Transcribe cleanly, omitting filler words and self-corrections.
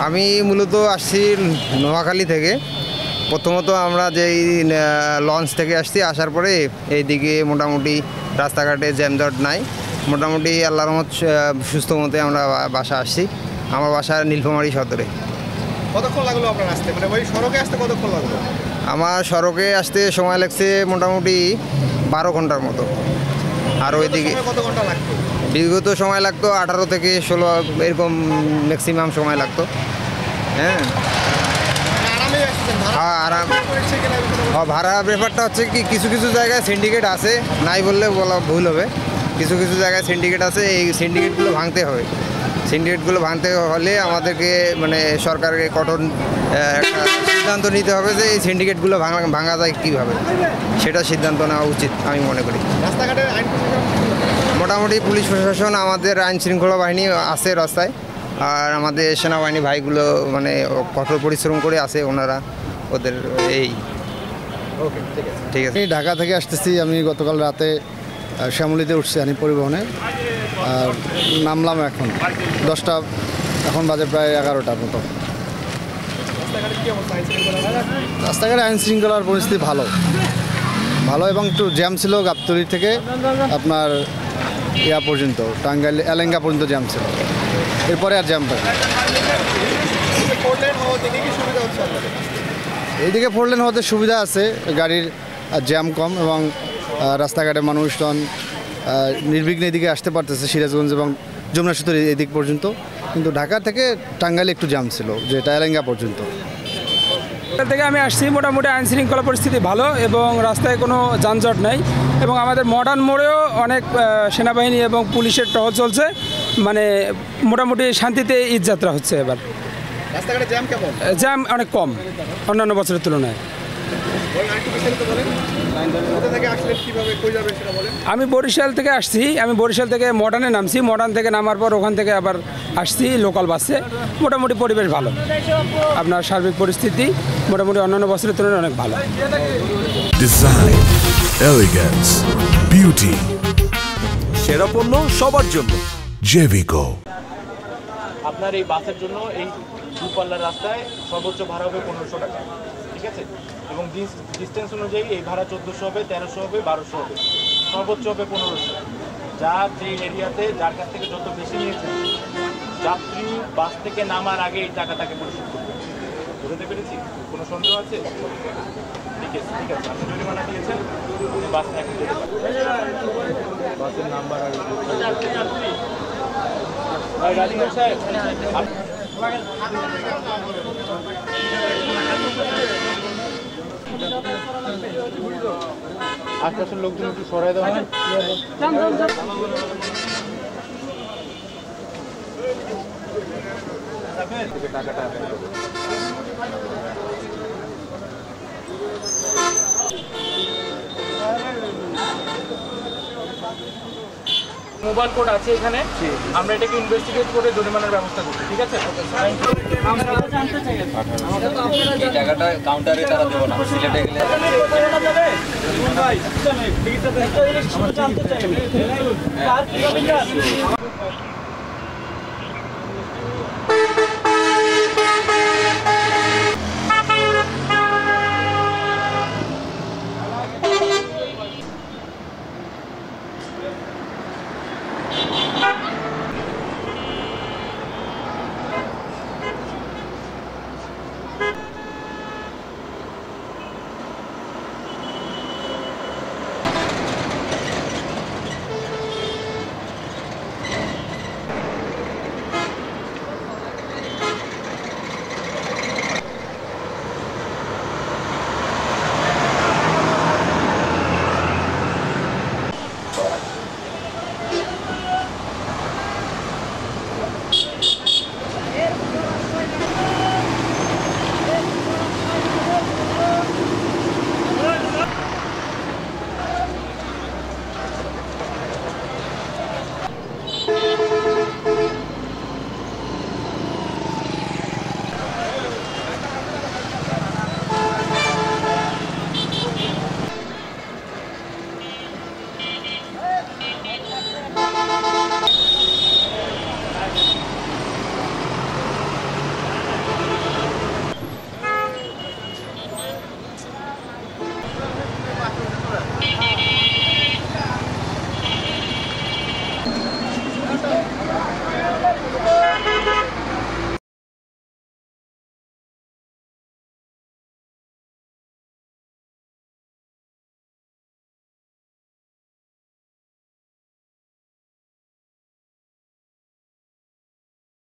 আমি মূলত আসছি নোয়াখালী থেকে। প্রথমত আমরা যেই লঞ্চ থেকে আসছি, আসার পরে এইদিকে মোটামুটি রাস্তাঘাটে জ্যামজট নাই, মোটামুটি আল্লাহর রহমত সুস্থ মতে আমরা বাসা আসছি। আমার বাসা নীলফামারী সদরে। কতক্ষণ লাগলো আপনার আসতে, মানে ওই সড়কে আসতে কতক্ষণ লাগলো? আমার সড়কে আসতে সময় লাগছে মোটামুটি 12 ঘন্টার মতো। আর ওইদিকে কত ঘন্টা লাগতো? বিগত সময় লাগতো 18 থেকে 16 এরকম ম্যাক্সিমাম সময় লাগতো। হ্যাঁ, আরাম। ভাড়া ব্যাপারটা হচ্ছে কি, কিছু কিছু জায়গায় সিন্ডিকেট আছে, নাই বললে বলা ভুল হবে। কিছু কিছু জায়গায় সিন্ডিকেট আছে, এই সিন্ডিকেটগুলো ভাঙতে হবে। সিন্ডিকেটগুলো ভাঙতে হলে আমাদেরকে মানে সরকারকে কঠোর একটা সিদ্ধান্ত নিতে হবে যে এই সিন্ডিকেটগুলো ভাঙা যায় কীভাবে, সেটা সিদ্ধান্ত নেওয়া উচিত আমি মনে করি। রাস্তাঘাটের আইন মোটামুটি পুলিশ প্রশাসন, আমাদের আইন শৃঙ্খলা বাহিনী আছে রাস্তায়, আর আমাদের সেনাবাহিনী ভাইগুলো মানে কঠোর পরিশ্রম করে আছে ওনারা, ওদের এই। ওকে, ঠিক আছে। আমি ঢাকা থেকে আসতেছি। আমি গতকাল রাতে শ্যামলীতে উঠছি আনি পরিবহনে, আর নামলাম এখন 10টা, এখন বাজে প্রায় 11টার মতো। রাস্তাঘাটে আইন শৃঙ্খলার পরিস্থিতি ভালো ভালো এবং একটু জ্যাম ছিল গাবতলী থেকে আপনার ইয়া পর্যন্ত, টাঙ্গাইল এলেঙ্গা পর্যন্ত জ্যাম ছিল, এরপরে আর জ্যাম থাকে। এইদিকে 4 লেন হওয়াতে সুবিধা আছে, গাড়ির জ্যাম কম এবং রাস্তাঘাটে মানুষজন নির্বিঘ্নে এদিকে আসতে পারতেছে, সিরাজগঞ্জ এবং যমুনা সেতুর এদিক পর্যন্ত। কিন্তু ঢাকা থেকে টাঙ্গাইলে একটু জ্যাম ছিল, যেটা এলেঙ্গা পর্যন্ত। থেকে আমি আসছি, মোটামুটি আইন শৃঙ্খলা পরিস্থিতি ভালো এবং রাস্তায় কোনো যানজট নেই, এবং আমাদের মডার্ন মোড়েও অনেক সেনাবাহিনী এবং পুলিশের টহল চলছে, মানে মোটামুটি শান্তিতে ঈদ যাত্রা হচ্ছে। এবার রাস্তাঘাটে জ্যাম কেমন? জ্যাম অনেক কম অন্যান্য বছরের তুলনায়। আমি বরিশাল থেকে আসছি, আমি বরিশাল থেকে মডার্নে নামছি, মডার্ন থেকে নামার পর ওখান থেকে আবার আসছি লোকাল বাসে। মোটামুটি পরিবেশ ভালো, আপনার সার্বিক পরিস্থিতি মোটামুটি অন্যান্য বছরের তুলনায় অনেক ভালো। ডিজাইন, এলিগেন্স, বিউটি, সেরা পণ্য সবার জন্য জেভিকো। আপনার এই বাসের জন্য এই দূরপাল্লার রাস্তায় সর্বোচ্চ ভাড়া হবে 1500 টাকা, ঠিক আছে? এবং ডিস্টেন্স অনুযায়ী এই ভাড়া 1400 হবে, 1300 হবে, 1200 হবে, সর্বোচ্চ হবে 1500। যার যে এরিয়াতে যার কাছ থেকে যত বেশি নিয়েছেন, যাত্রী বাস থেকে নামার আগে এই টাকাটাকে পরিশোধ করবে। বুঝতে পেরেছি? কোনো সন্দেহ আছে? ঠিক আছে, ঠিক আছে। আপনি জরিমানা দিয়েছেন, বাস এখন বাসের নাম্বার আর রাজিনার সাহেব আশপাশের লোকজন একটু সরাই দেওয়া হয়। টাকাটা মোবাইল কোড আছে এখানে, আমরা এটাকে ইনভেস্টিগেট করে জরিমানার ব্যবস্থা করছি, ঠিক আছে? এই টাকাটা কাউন্টারে তারা দেবো না, সিলেটে গেলে